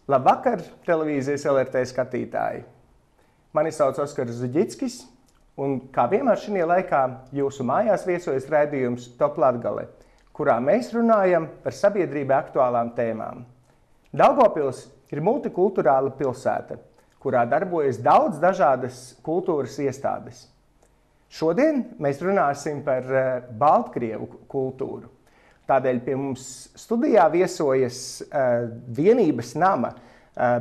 Labvakar, televīzijas LRT skatītāji! Mani sauc Oskars Zuģickis, un kā vienmēr šajā laikā jūsu mājās viesojas raidījums Top Latgale, kurā mēs runājam par sabiedrībai aktuālām tēmām. Daugavpils ir multikulturāla pilsēta, kurā darbojas daudz dažādas kultūras iestādes. Šodien mēs runāsim par Baltkrievu kultūru. Tādēļ pie mums studijā viesojas Vienības nama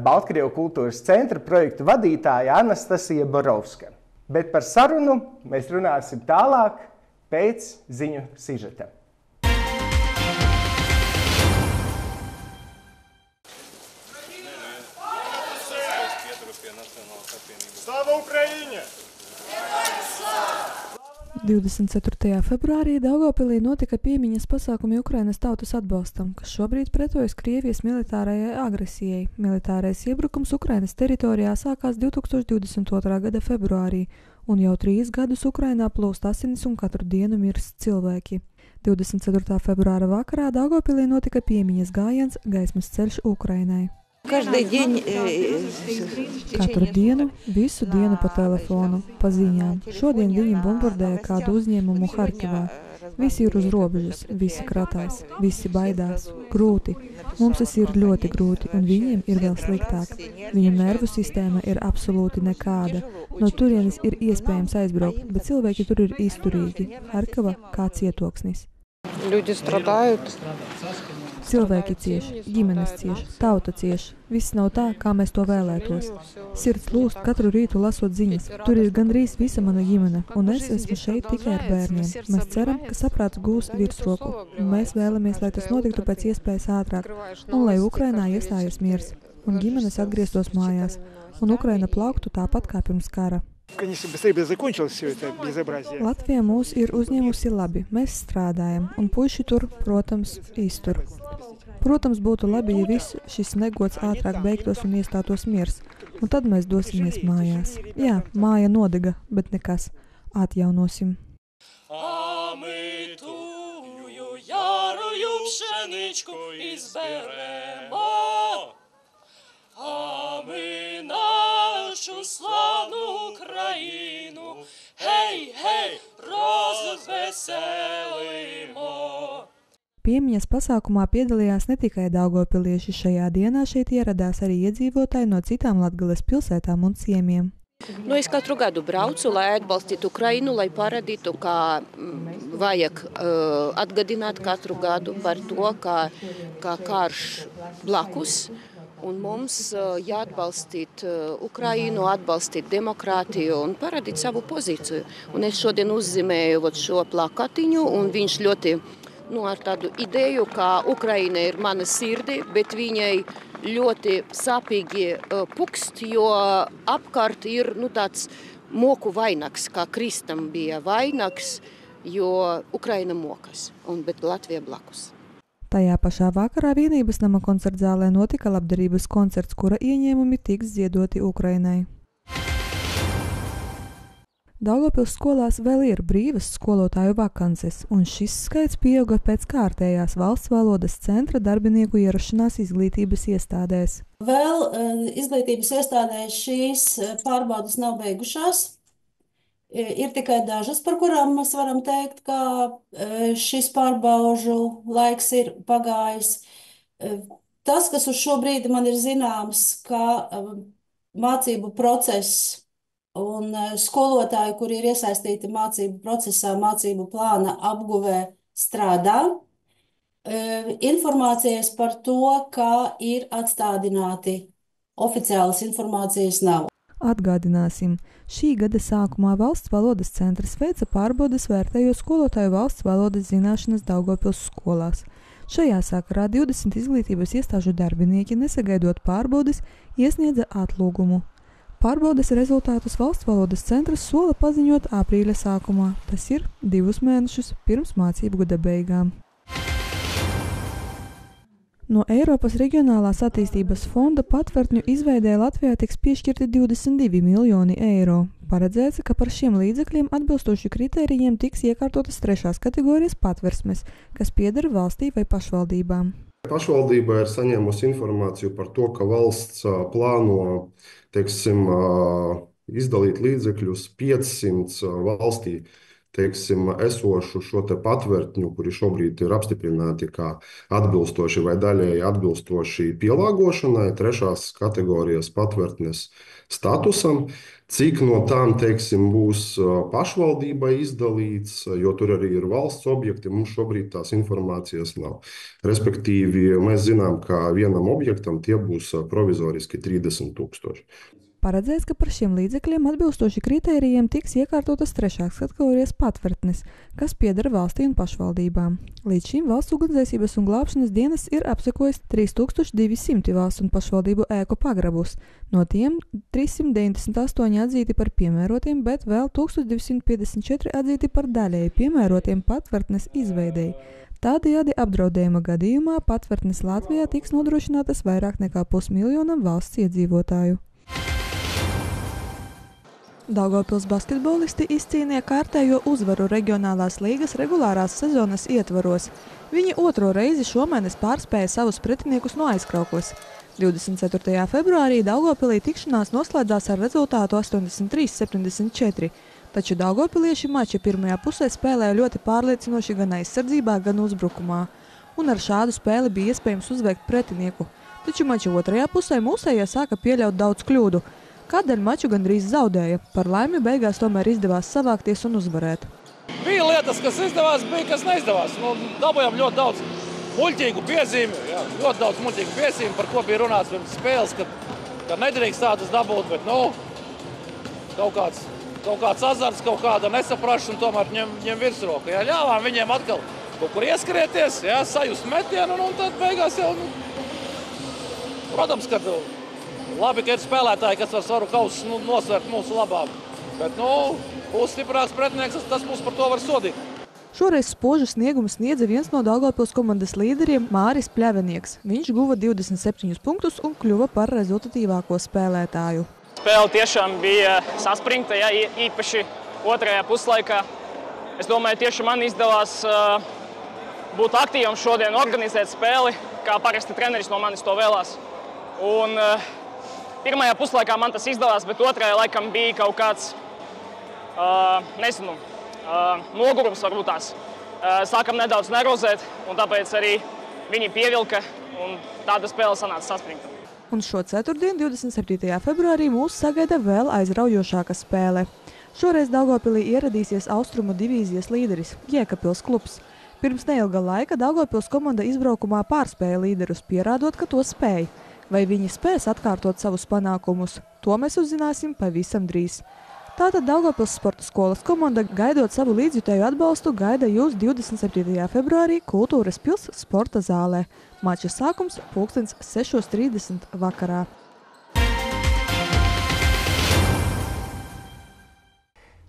Baltkrievu kultūras centra projektu vadītāja Anastasija Borovska. Bet par sarunu mēs runāsim tālāk pēc ziņu sižeta. Slava Ukraiņa! 24. februārī Daugavpilī notika piemiņas pasākumi Ukrainas tautas atbalstam, kas šobrīd pretojas Krievijas militārajai agresijai. Militārais iebrukums Ukrainas teritorijā sākās 2022. gada februārī, un jau 3 gadus Ukrainā plūst asinis un katru dienu mirst cilvēki. 24. februāra vakarā Daugavpilī notika piemiņas gājiens Gaismas ceļš Ukrainai. Katru dienu, visu dienu pa telefonu, pa ziņām. Šodien viņi bombardēja kādu uzņēmumu Harkivā. Visi ir uz robežas, visi kratās, visi baidās. Grūti. Mums tas ir ļoti grūti, un viņiem ir vēl sliktāk. Viņu nervu sistēma ir absolūti nekāda. No turienes ir iespējams aizbraukt, bet cilvēki tur ir izturīgi. Harkava kā cietoksnis. Люди страдают. Cilvēki cieš, ģimenes cieš, tauta cieš. Viss nav tā, kā mēs to vēlētos. Sirds lūst katru rītu lasot ziņas. Tur ir gandrīz visa mana ģimene, un es esmu šeit tikai ar bērniem. Mēs ceram, ka saprāts gūs virsroku. Mēs vēlamies, lai tas notiktu pēc iespējas ātrāk, un lai Ukrainā iestājas miers, un ģimenes atgrieztos mājās, un Ukraina plauktu tāpat kā pirms kara. Latvija mūs ir uzņēmusi labi, mēs strādājam, un puiši tur, protams, iztur. Protams, būtu labi, ja viss šis negods ātrāk beigtos un iestātos miers, un tad mēs dosimies mājās. Jā, māja nodega, bet nekas. Atjaunosim. А ми тую ярую пшеничку ізберемо, а ми нашу славну Україну, гей, гей, розвеселимо. Piemiņas pasākumā piedalījās ne tikai daugavpilieši. Šajā dienā šeit ieradās arī iedzīvotāji no citām Latgales pilsētām un ciemiem. Es katru gadu braucu, lai atbalstītu Ukrainu, lai parādītu, ka vajag atgādināt katru gadu par to, ka karš blakus. Un mums jāatbalstīt Ukrainu, atbalstīt demokrātiju un parādīt savu pozīciju. Un es šodien uzzīmēju šo plakatiņu, un viņš ļoti ar tādu ideju, ka Ukraina ir mana sirdi, bet viņai ļoti sāpīgi pukst, jo apkārt ir tāds moku vainags, kā Kristam bija vainags, jo Ukraina mokas, bet Latvija blakus. Tajā pašā vakarā Vienības nama koncertzālē notika labdarības koncerts, kura ieņēmumi tiks ziedoti Ukrainai. Daugavpils skolās vēl ir brīvas skolotāju vakances, un šis skaits pieauga pēc kārtējās valsts valodas centra darbinieku ierašanās izglītības iestādēs. Vēl izglītības iestādēs šīs pārbaudas nav beigušās. Ir tikai dažas, par kurām mēs varam teikt, ka šis pārbaužu laiks ir pagājis. Tas, kas uz šo brīdi man ir zināms, ka mācību process un skolotāji, kuri ir iesaistīti mācību procesā, mācību plāna apguvē, strādā. Informācijas par to, kā ir atstādināti, oficiālas informācijas nav. Atgādināsim, šī gada sākumā Valsts valodas centrs veica pārbaudes vērtējot skolotāju valsts valodas zināšanas Daugavpils skolās. Šajā sakarā 20 izglītības iestāžu darbinieki, nesagaidot pārbaudes, iesniedza atlūgumu. Pārbaudes rezultātus Valsts valodas centrs sola paziņot aprīļa sākumā, tas ir 2 mēnešus pirms mācību gada beigām. No Eiropas Reģionālās attīstības fonda patvērtņu izveidē Latvijā tiks piešķirti 22 miljoni eiro. Paredzēts, ka par šiem līdzekļiem atbilstoši kritērijiem tiks iekārtotas 3. kategorijas patversmes, kas pieder valstī vai pašvaldībām. Pašvaldība ir saņēmusi informāciju par to, ka valsts plāno, teiksim, izdalīt līdzekļus 500 valstī, teiksim, esošu šo te patvērtņu, kuri šobrīd ir apstiprināti kā atbilstoši vai daļēji atbilstoši pielāgošanai, 3. kategorijas patvērtnes statusam. Cik no tām, teiksim, būs pašvaldībai izdalīts, jo tur arī ir valsts objekti, mums šobrīd tās informācijas nav. Respektīvi, mēs zinām, ka vienam objektam tie būs provizoriski 30 000. Paredzēts, ka par šiem līdzekļiem atbilstoši kritērijiem tiks iekārtotas 3. kategorijas patvērtnes, kas pieder valstī un pašvaldībām. Līdz šim valsts ugunsdzēsības un glābšanas dienas ir apsekojis 3200 valsts un pašvaldību ēku pagrabus. No tiem 398 atzīti par piemērotiem, bet vēl 1254 atzīti par daļēji piemērotiem patvērtnes izveidei. Tādējādi apdraudējuma gadījumā patvērtnes Latvijā tiks nodrošinātas vairāk nekā 500 000 valsts iedzīvotāju. Daugavpils basketbolisti izcīnīja kārtējo uzvaru reģionālās līgas regulārās sezonas ietvaros. Viņi otro reizi šomēnes pārspēja savus pretiniekus no aizkraukles. 24. februārī Daugavpilī tikšanās noslēdzās ar rezultātu 83-74, taču daugavpilieši mača pirmajā pusē spēlēja ļoti pārliecinoši gan aizsardzībā, gan uzbrukumā. Un ar šādu spēli bija iespējams uzveikt pretinieku. Taču mača otrajā pusē mūsējie sāka pieļaut daudz kļūdu. Kādēļ maču gandrīz zaudēja, par laimi beigās tomēr izdevās savākties un uzvarēt. Bija lietas, kas izdevās, bija kas neizdevās. Dabūjām ļoti daudz muļķīgu piezīmi, ļoti daudz muļķīgu piezīmi, par ko bija runāts pirms spēles, ka nedrīkst tādas dabūt, bet kaut kāds azarts, kaut kāda nesaprašana tomēr ņem virsroku. Ļāvām viņiem atkal kaut kur ieskrieties, sajust metienu, un tad beigās jau, protams, ka labi, ka ir spēlētāji, kas var svaru kausus nosvērt mūsu labāk. Bet, būs stiprāks pretinieks, tas mūs par to var sodīt. Šoreiz spožu sniegumu sniedza viens no Daugavpils komandas līderiem Māris Pļavenieks. Viņš guva 27 punktus un kļuva par rezultatīvāko spēlētāju. Spēle tiešām bija saspringta, īpaši otrajā puslaikā. Es domāju, tieši man izdevās būt aktīvam šodien, organizēt spēli, kā parasti treneris no manis to vēlās. Un pirmajā puslaikā man tas izdevās, bet otrajā laikam bija kaut kāds, nogurums varbūt tās. Sākam nedaudz nervozēt, un tāpēc arī viņi pievilka, un tāda spēle sanāca saspringta. Un šo ceturtdienu, 27. februārī, mūs sagaida vēl aizraujošāka spēle. Šoreiz Daugavpilī ieradīsies Austrumu divīzijas līderis Jēkabpils klubs. Pirms neilga laika Daugavpils komanda izbraukumā pārspēja līderus, pierādot, ka to spēj. Vai viņi spēs atkārtot savus panākumus? To mēs uzzināsim pavisam drīz. Tātad Daugavpils sporta skolas komanda, gaidot savu līdzjutēju atbalstu, gaida jūs 27. februārī Kultūras pils sporta zālē. Mača sākums 6:30 vakarā.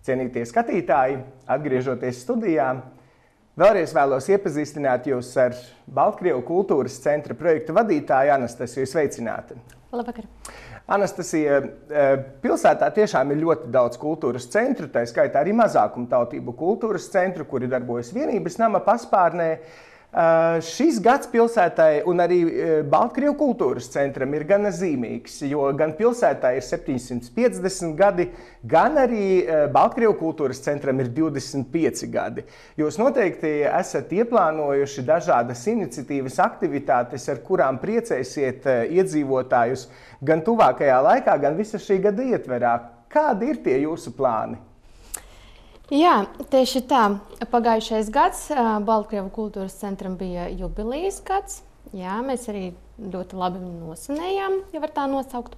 Cienītie skatītāji, atgriežoties studijā, vēlreiz vēlos iepazīstināt jūs ar Baltkrievu kultūras centra projekta vadītāju Anastasiju. Sveicināti! Labvakar! Anastasija, pilsētā tiešām ir ļoti daudz kultūras centru, tā skaitā arī mazākumtautību kultūras centru, kuri darbojas Vienības nama paspārnē. Šis gads pilsētai un arī Baltkrievu kultūras centram ir gana zīmīgs, jo gan pilsētai ir 750 gadi, gan arī Baltkrievu kultūras centram ir 25 gadi. Jūs noteikti esat ieplānojuši dažādas iniciatīvas, aktivitātes, ar kurām priecēsiet iedzīvotājus gan tuvākajā laikā, gan visa šī gada ietverā. Kādi ir tie jūsu plāni? Jā, tieši tā. Pagājušais gads Baltkrievu kultūras centram bija jubilejas gads. Jā, mēs arī ļoti labi viņu nosvinējām, ja var tā nosaukt.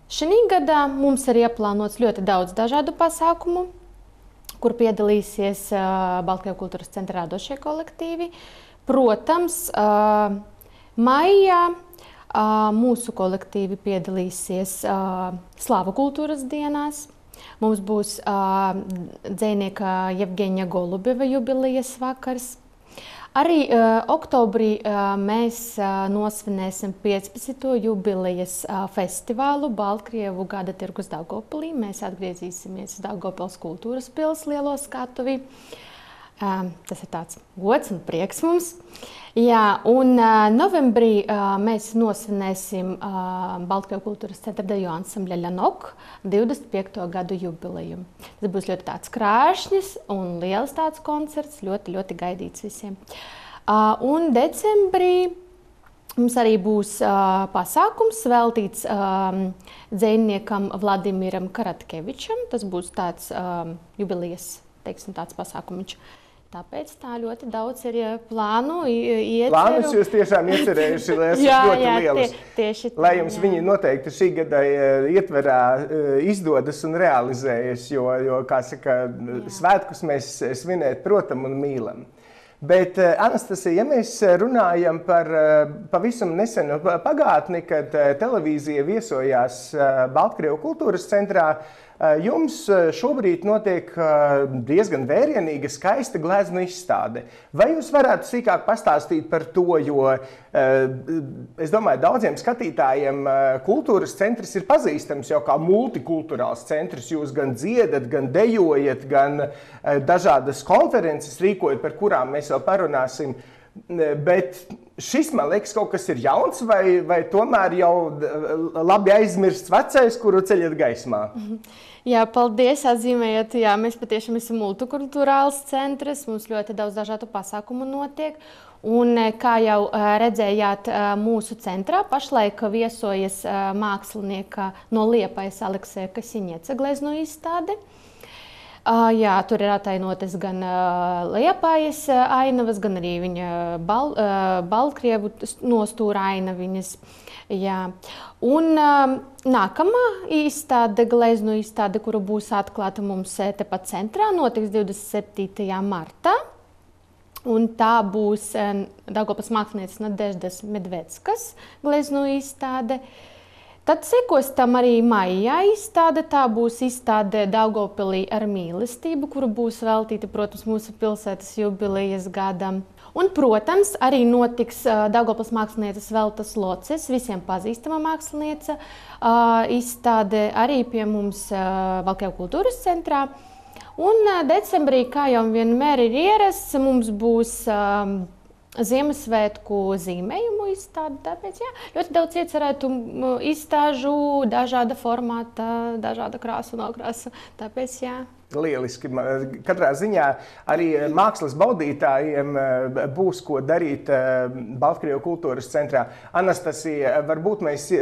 Šī gadā mums ir ieplānots ļoti daudz dažādu pasākumu, kur piedalīsies Baltkrievu kultūras centra radošie kolektīvi. Protams, maijā mūsu kolektīvi piedalīsies Slāvu kultūras dienās. Mums būs dzejnieka Jevgeņa Golubeva jubilejas vakars. Arī oktobrī mēs nosvinēsim 15. jubilejas festivālu Baltkrievu gada tirgus Daugavpilī. Mēs atgriezīsimies Daugavpils kultūras pils lielo skatuvi. Tas ir tāds gods un prieks mums. Jā, un novembrī mēs nosvinēsim Baltkrievu kultūras centra deju ansambļa Ļanok 25. gadu jubileju. Tas būs ļoti tāds krāšņs un liels tāds koncerts, ļoti, ļoti gaidīts visiem. Un decembrī mums arī būs pasākums veltīts dzejniekam Vladimiram Karatkevičam. Tas būs tāds jubilejas, teiksim, tāds pasākumiņš. Tāpēc tā ļoti daudz ir plānu, ieceru. Plānus jūs tiešām iecerējuši, lai esat ļoti lielus. Tieši tā, lai jums viņi noteikti šī gada ietverā izdodas un realizējas, jo kā saka, svētkus mēs svinēt, protam, un mīlam. Bet, Anastasija, ja mēs runājam par pavisam nesenu pagātni, kad televīzija viesojās Baltkrievu kultūras centrā, jums šobrīd notiek diezgan vērienīga, skaista gleznu izstāde. Vai jūs varētu sīkāk pastāstīt par to, jo es domāju, daudziem skatītājiem kultūras centrs ir pazīstams jau kā multikulturāls centrs. Jūs gan dziedat, gan dejojat, gan dažādas konferences rīkojat, par kurām mēs vēl parunāsim. Bet šis, man liekas, kaut kas ir jauns, vai tomēr jau labi aizmirsts vecais, kuru ceļat gaismā? Jā, paldies, atzīmējot. Jā, mēs patiešām esam multikulturāls centrs, mums ļoti daudz dažādu pasākumu notiek. Un, kā jau redzējāt, mūsu centrā pašlaik viesojas mākslinieka no Liepājas Aleksēja Kasiņieca gleznu izstāde. Jā, tur ir atainotas gan Liepājas ainavas, gan arī viņa Baltkrievu nostūra ainaviņas. Jā. Un nākamā izstāde, gleznu izstāde, kura būs atklāta mums tepat centrā, notiks 27. martā. Un tā būs Daugavpils mākslinieces Nadeždas Medveckas gleznu izstāde. Tad sekos tam arī maijā izstāde. Tā būs izstāde Daugavpilī ar mīlestību, kura būs veltīta, protams, mūsu pilsētas jubilejas gadam. Un, protams, arī notiks Daugavpils mākslinieces Veltas Loces, visiem pazīstama mākslinieca izstāde arī pie mums Baltkrievu kultūras centrā. Un decembrī, kā jau vienmēr ir ierasts, mums būs Ziemassvētku zīmējumu izstādi, tāpēc ļoti daudz iecerētu izstāžu, dažāda formāta, dažāda krāsa un nokrāsa, tāpēc Lieliski. Katrā ziņā arī mākslas baudītājiem būs ko darīt Baltkrievu kultūras centrā. Anastasija, varbūt mēs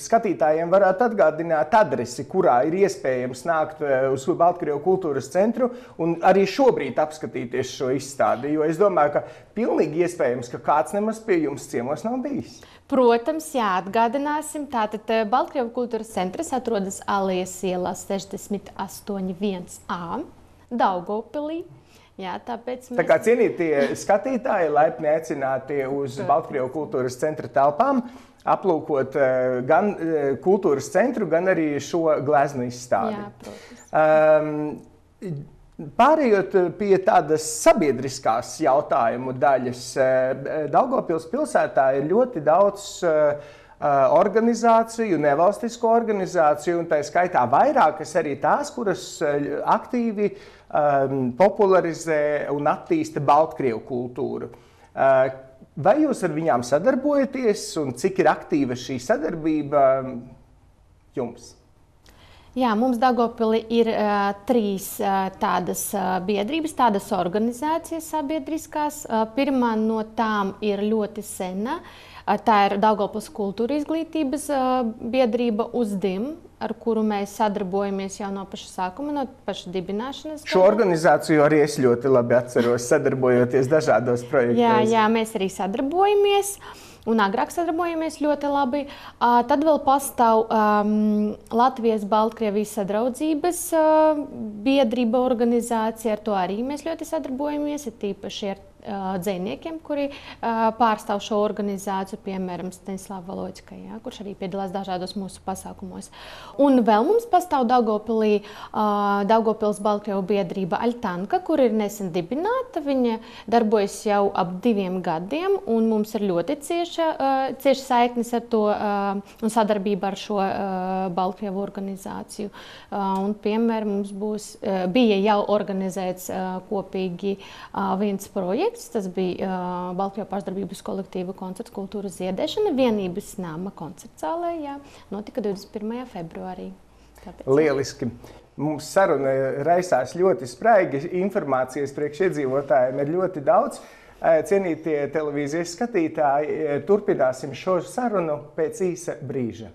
skatītājiem varētu atgādināt adresi, kurā ir iespējams nākt uz Baltkrievu kultūras centru un arī šobrīd apskatīties šo izstādi, jo es domāju, ka pilnīgi iespējams, ka kāds nemaz pie jums ciemos nav bijis. Protams, atgādināsim. Tātad Baltkrievu kultūras centrs atrodas Alejas ielā 68.1a Daugavpilī. Jā, tāpēc mēs... Tā kā cienītie skatītāji laipni aicināti uz Baltkrievu kultūras centra telpām, aplūkot gan kultūras centru, gan arī šo gleznu izstādi. Jā, protams. Pārējot pie tādas sabiedriskās jautājumu daļas, Daugavpils pilsētā ir ļoti daudz organizāciju, nevalstisko organizāciju, un tā skaitā vairākas arī tās, kuras aktīvi popularizē un attīsta Baltkrievu kultūru. Vai jūs ar viņām sadarbojaties, un cik ir aktīva šī sadarbība jums? Jā, mums Daugavpilī ir 3 tādas biedrības, tādas organizācijas sabiedriskās. Pirmā no tām ir ļoti sena. Tā ir Daugavpils kultūra izglītības biedrība UZDIM, ar kuru mēs sadarbojamies jau no paša sākuma, no paša dibināšanas. Šo organizāciju arī es ļoti labi atceros, sadarbojoties dažādos projektos. Jā, mēs arī sadarbojamies. Un agrāk sadarbojamies ļoti labi. Tad vēl pastāv Latvijas Baltkrievijas sadraudzības biedrība organizācija. Ar to arī mēs ļoti sadarbojamies, ir tīpaši ar dzejniekiem, kuri pārstāv šo organizāciju, piemēram, Staņslava Valoķka, kurš arī piedalās dažādos mūsu pasākumos. Un vēl mums pastāv Daugavpilī Daugavpils Baltkrievu biedrība Aļtanka, kur ir nesen dibināta. Viņa darbojas jau ap 2 gadiem, un mums ir ļoti cieša saiknes ar to un sadarbība ar šo Baltkrievu organizāciju. Un, piemēram, mums bija jau organizēts kopīgi viens projekts, tas bija Baltkrievu pašdarbības kolektīva koncerts kultūras ziedēšana vienības nama koncertzālē, notika 21. februārī. Lieliski! Mums saruna raisās ļoti spraigi, informācijas priekš iedzīvotājiem ir ļoti daudz. Cienītie televīzijas skatītāji, turpināsim šo sarunu pēc īsa brīža.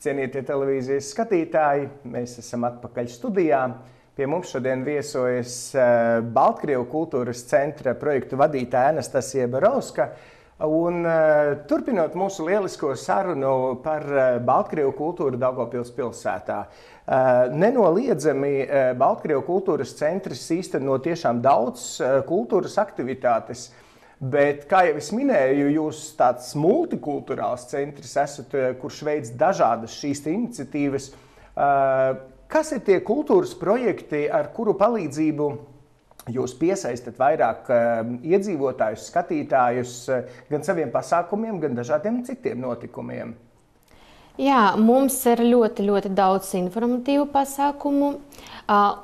Cienītie televīzijas skatītāji, mēs esam atpakaļ studijā. Pie mums šodien viesojas Baltkrievu kultūras centra projektu vadītāja Anastasija Barovska. Un turpinot mūsu lielisko sarunu par Baltkrievu kultūru Daugavpils pilsētā. Nenoliedzami Baltkrievu kultūras centrs īsteno tiešām daudz kultūras aktivitātes. Bet, kā jau es minēju, jūs tāds multikulturāls centrs esat, kurš veic dažādas šīs iniciatīvas. Kas ir tie kultūras projekti, ar kuru palīdzību jūs piesaistat vairāk iedzīvotājus, skatītājus gan saviem pasākumiem, gan dažādiem citiem notikumiem? Jā, mums ir ļoti daudz informatīvu pasākumu,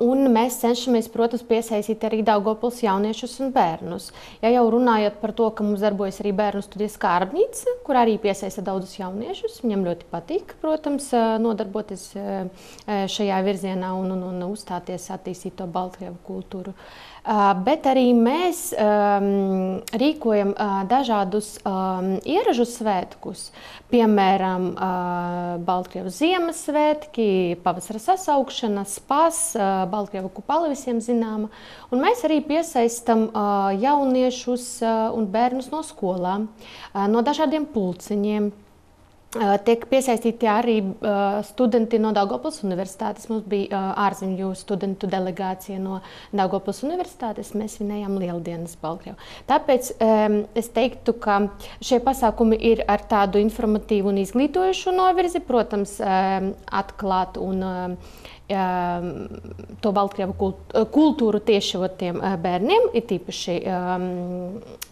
un mēs cenšamies, protams, piesaistīt arī Daugavpils jauniešus un bērnus. Ja jau runājot par to, ka mums darbojas arī bērnu studijas Kārbnīca, kur arī piesaista daudzus jauniešus, viņam ļoti patīk, protams, nodarboties šajā virzienā un uzstāties, attīstīt to Baltkrievu kultūru. Bet arī mēs rīkojam dažādus ieražu svētkus, piemēram, Baltkrievu Ziemassvētki, pavasara sasaukšana, spas, Baltkrievu kupala visiem zināma. Un mēs arī piesaistam jauniešus un bērnus no skolām, no dažādiem pulciņiem. Tiek piesaistīti arī studenti no Daugavpils universitātes. Mums bija ārzemju studentu delegācija no Daugavpils universitātes. Mēs svinējām Lieldienas Baltkrievu. Tāpēc es teiktu, ka šie pasākumi ir ar tādu informatīvu un izglītojušu novirzi, protams, atklāt un to Baltkrievu kultūru tiešotiem bērniem, ir tīpaši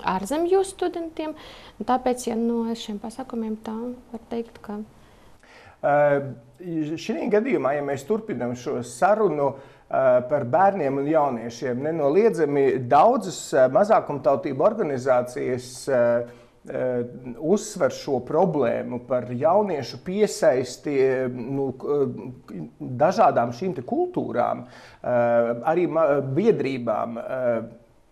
ārzemju studentiem. Tāpēc, no šiem pasākumiem tā var teikt, ka... Šī gadījumā, ja mēs turpinām šo sarunu par bērniem un jauniešiem, nenoliedzami daudzas mazākumtautību organizācijas uzsver šo problēmu par jauniešu piesaisti dažādām šīm te kultūrām, arī biedrībām.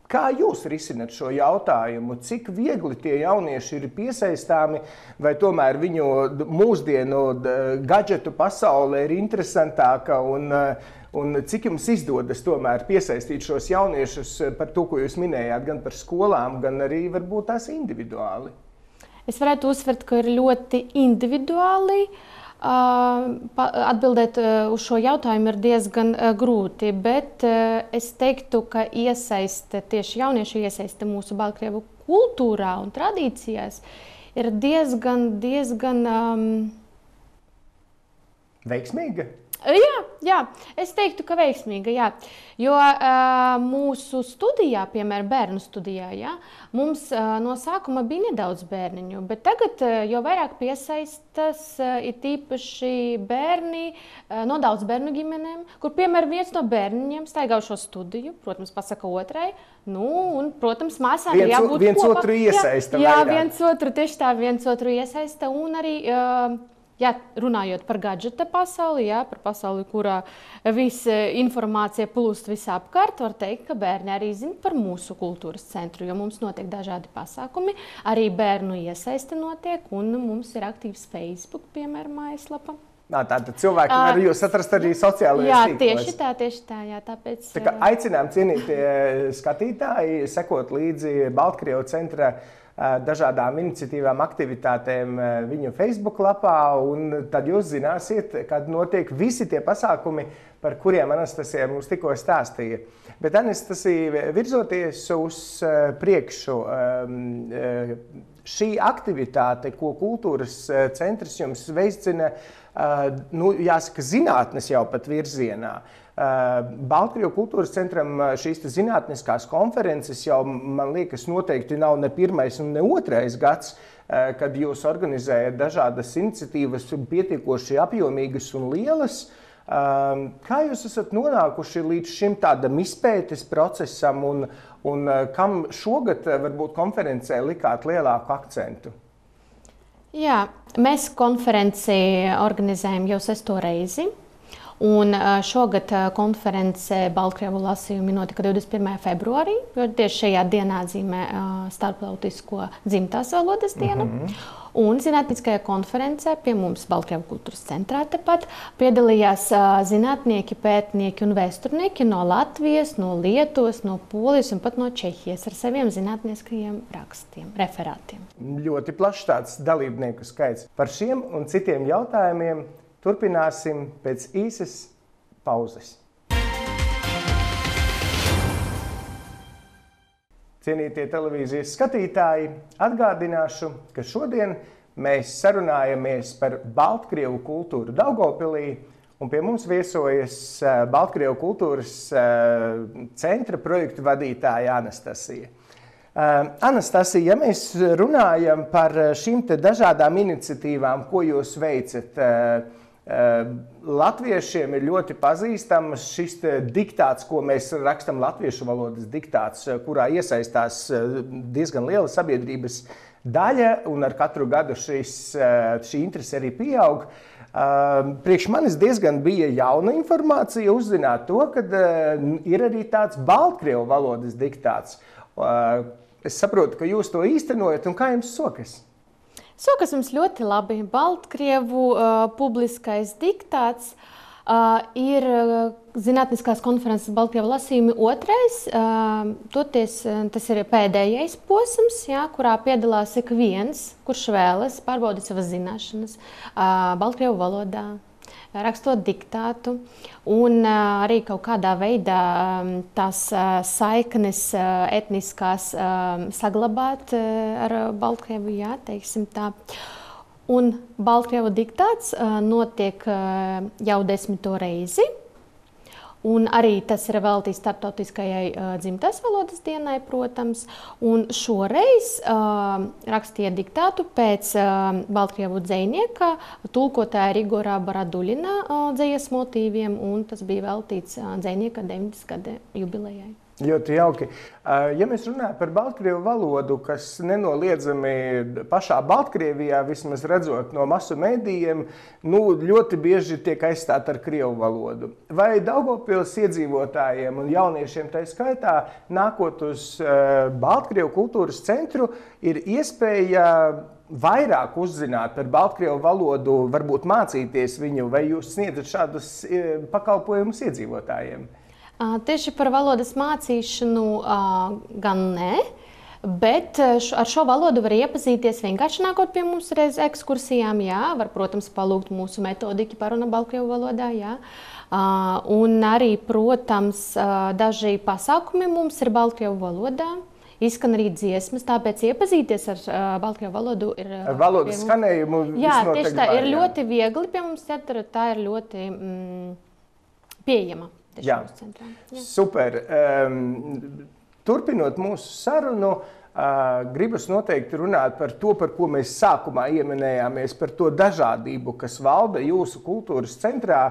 Kā jūs risināt šo jautājumu? Cik viegli tie jaunieši ir piesaistāmi, vai tomēr viņu mūsdienu gadžetu pasaule ir interesantāka, un cik jums izdodas tomēr piesaistīt šos jauniešus par to, ko jūs minējāt, gan par skolām, gan arī varbūt tās individuāli? Es varētu uzsvert, ka ir ļoti individuāli. Atbildēt uz šo jautājumu ir diezgan grūti, bet es teiktu, ka tieši jauniešu iesaiste mūsu Baltkrievu kultūrā un tradīcijās ir diezgan veiksmīga? Jā, es teiktu, ka veiksmīga, jā. Jo mūsu studijā, piemēram, bērnu studijā, mums no sākuma bija nedaudz bērniņu, bet tagad jau vairāk piesaistas ir tīpaši bērni no daudz bērnu ģimenēm, kur, piemēram, viens no bērniņiem staigā šo studiju, protams, pasaka otrai, un, protams, māsām ir jābūt kopā. Viens otru iesaista vairāk. Jā, tieši tā, viens otru iesaista, un arī... Jā, runājot par gadžeta pasauli, par pasauli, kurā visa informācija plūst visapkārt, var teikt, ka bērni arī zina par mūsu kultūras centru, jo mums notiek dažādi pasākumi, arī bērnu iesaiste notiek, un mums ir aktīvs Facebook, piemēram, mājaslapa. Tātad cilvēki var jūs atrast arī sociālajos tīklos. Jā, tieši tā, tāpēc... Tā kā aicinām cienītie skatītāji sekot līdzi Baltkrievu centra dažādām iniciatīvām, aktivitātēm viņu Facebook lapā, un tad jūs zināsiet, kad notiek visi tie pasākumi, par kuriem Anastasija mums tikko stāstīja. Bet, Anastasija, virzoties uz priekšu, šī aktivitāte, ko kultūras centrs jums veicina, jāsaka, zinātnes jau pat virzienā. Baltkrievu kultūras centram šīs zinātniskās konferences jau, man liekas, noteikti nav ne pirmais un ne otrais gads, kad jūs organizējat dažādas iniciatīvas pietiekoši apjomīgas un lielas. Kā jūs esat nonākuši līdz šim tādam izpētes procesam un kam šogad varbūt konferencē likāt lielāku akcentu? Jā, mēs konferenci organizējam jau 6. reizi. Un šogad konference Baltkrievu lasījumi notika 21. februārī, jo tieši šajā dienā atzīmē starptautisko dzimtās valodas dienu. Un zinātniskajā konferencē pie mums Baltkrievu kultūras centrā tepat piedalījās zinātnieki, pētnieki un vēsturnieki no Latvijas, no Lietuvas, no Polijas un pat no Čehijas ar saviem zinātniskajiem rakstiem, referātiem. Ļoti plašs tāds dalībnieku skaits. Par šiem un citiem jautājumiem turpināsim pēc īsas pauzes. Cienītie televīzijas skatītāji, atgādināšu, ka šodien mēs sarunājamies par Baltkrievu kultūru Daugavpilī, un pie mums viesojas Baltkrievu kultūras centra projektu vadītāja Anastasija. Anastasija, ja mēs runājam par šīm te dažādām iniciatīvām, ko jūs veicat, latviešiem ir ļoti pazīstams šis diktāts, ko mēs rakstam latviešu valodas diktāts, kurā iesaistās diezgan liela sabiedrības daļa, un ar katru gadu šī interese arī pieaug. Priekš manis diezgan bija jauna informācija uzzināt to, ka ir arī tāds Baltkrievu valodas diktāts. Es saprotu, ka jūs to īstenojat, un kā jums sokas? Sokas mums ļoti labi. Baltkrievu publiskais diktāts ir zinātniskās konferences Baltkrievu lasījumi 2. Toties tas ir pēdējais posms, kurā piedalās ik viens, kurš vēlas pārbaudīt savas zināšanas Baltkrievu valodā, rakstot diktātu un arī kaut kādā veidā tās saiknes etniskās saglabāt ar Baltkrievu, teiksim tā. Un Baltkrievu diktāts notiek jau 10. reizi. Un arī tas ir veltīts starptautiskajai dzimtās valodas dienai, protams. Un šoreiz rakstīja diktātu pēc Baltkrievu dzejnieka, tulkotāja Rigora Baraduļina dzejas motīviem, un tas bija veltīts dzejnieka 90. gada jubilejai. Ļoti jauki. Ja mēs runājam par Baltkrievu valodu, kas nenoliedzami pašā Baltkrievijā, vismaz redzot no masu mēdījiem, ļoti bieži tiek aizstāta ar krievu valodu. Vai Daugavpils iedzīvotājiem un jauniešiem tā skaitā, nākot uz Baltkrievu kultūras centru, ir iespēja vairāk uzzināt par Baltkrievu valodu, varbūt mācīties viņu, vai jūs sniedzat šādus pakalpojumus iedzīvotājiem? Tieši par valodas mācīšanu gan nē, bet ar šo valodu var iepazīties vienkārši nākot pie mums reiz ekskursijām, var, protams, palūgt mūsu metodiķi paruna Baltkrievu valodā, un arī, protams, daži pasākumi mums ir Baltkrievu valodā. Izskan arī dziesmas, tāpēc iepazīties ar Baltkrievu valodu ir... Valodas skanējumu visnotaļ tieši tā, ir ļoti viegli pie mums, tā ir ļoti pieejama. Jā, super. Turpinot mūsu sarunu, gribas noteikti runāt par to, par ko mēs sākumā ieminējāmies, par to dažādību, kas valda jūsu kultūras centrā.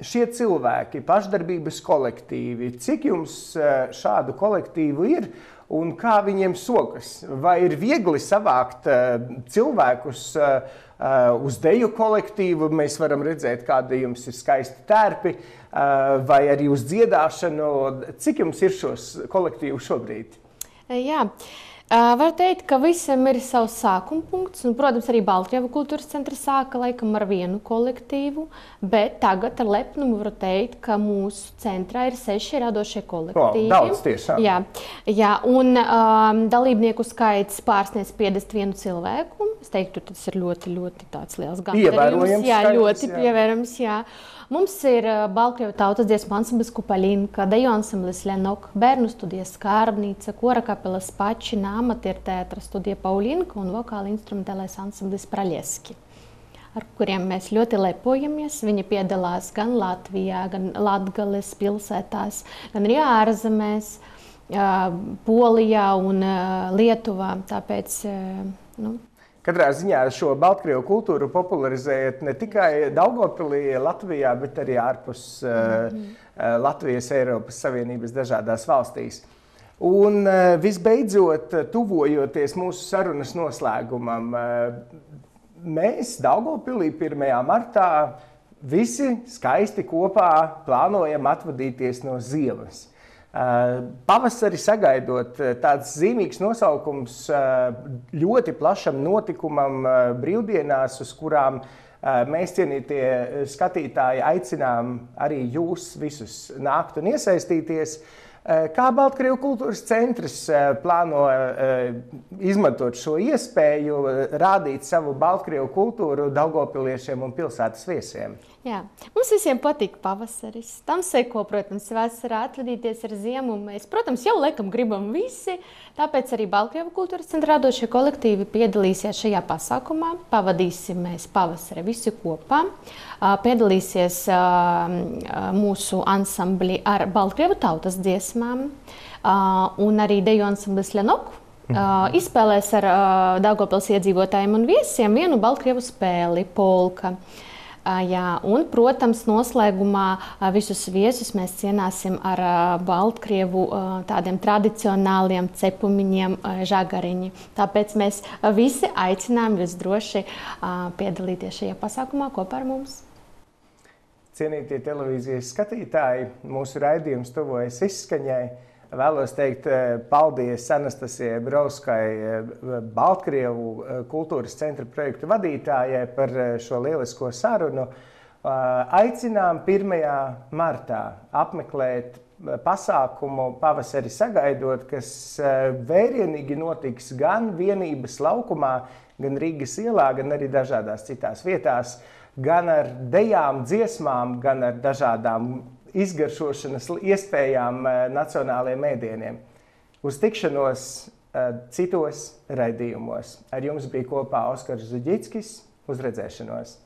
Šie cilvēki, pašdarbības kolektīvi, cik jums šādu kolektīvu ir un kā viņiem sokas? Vai ir viegli savākt cilvēkus uz deju kolektīvu? Mēs varam redzēt, kāda jums ir skaisti tērpi, vai arī uz dziedāšanu. Cik jums ir šos kolektīvu šobrīd? Jā. Var teikt, ka visam ir savs sākuma punkts, un, protams, arī Baltkrievu kultūras centra sāka laikam ar vienu kolektīvu, bet tagad ar lepnumu var teikt, ka mūsu centrā ir 6 radošie kolektīvi. Daudz tiešām. Jā, un dalībnieku skaits pārsniedz 51 cilvēku. Es teiktu, tas ir ļoti, ļoti tāds liels gandarījums. Jā, ļoti pievērams, jā. Mums ir Baltkrievu tautas dziesmu ansamblis Kupalinka, deju ansamblis Lenok, bērnu studijas Skarbnīca, kora kapelas Pačina, amatieru teātra studija Paulinka un vokāla instrumentālais ansamblis Praļeski, ar kuriem mēs ļoti lepojamies. Viņi piedalās gan Latvijā, gan Latgales pilsētās, gan arī ārzemēs, Polijā un Lietuvā. Tāpēc, Katrā ziņā šo Baltkrievu kultūru popularizējat ne tikai Daugavpilī, Latvijā, bet arī ārpus Latvijas, Eiropas Savienības dažādās valstīs. Un visbeidzot, tuvojoties mūsu sarunas noslēgumam, mēs Daugavpilī 1. martā visi skaisti kopā plānojam atvadīties no ziemas. Pavasari sagaidot, tāds zīmīgs nosaukums ļoti plašam notikumam brīvdienās, uz kurām mēs, cienītie skatītāji, aicinām arī jūs visus nākt un iesaistīties. Kā Baltkrievu kultūras centrs plāno izmantot šo iespēju, rādīt savu Baltkrievu kultūru daugavpiliešiem un pilsētas viesiem? Jā, mums visiem patīk pavasaris. Tam seko, protams, vasarā atvadīties ar ziemu. Mēs, protams, jau laikam gribam visi, tāpēc arī Baltkrievu kultūras centra radošie kolektīvi piedalīsies šajā pasākumā. Pavadīsim mēs pavasari visi kopā. Piedalīsies mūsu ansambli ar Baltkrievu tautas dziesmām un arī deju ansamblis Lenok. Izspēlēs ar Daugavpils iedzīvotājiem un viesiem vienu Baltkrievu spēli, polka. Jā, un, protams, noslēgumā visus viesus mēs cienāsim ar Baltkrievu tādiem tradicionāliem cepumiņiem žagariņi. Tāpēc mēs visi aicinām jūs droši piedalīties šajā pasākumā kopā ar mums. Cienītie televīzijas skatītāji, mūsu raidījums tuvojas izskaņai. Vēlos teikt paldies Anastasijai Brauskai, Baltkrievu kultūras centra projektu vadītājai, par šo lielisko sarunu. Aicinām 1. martā apmeklēt pasākumu Pavasari sagaidot, kas vērienīgi notiks gan Vienības laukumā, gan Rīgas ielā, gan arī dažādās citās vietās, gan ar dejām, dziesmām, gan ar dažādām izgaršošanas iespējām nacionālajiem ēdieniem. Uz tikšanos citos raidījumos. Ar jums bija kopā Oskars Zuģickis. Uz redzēšanos!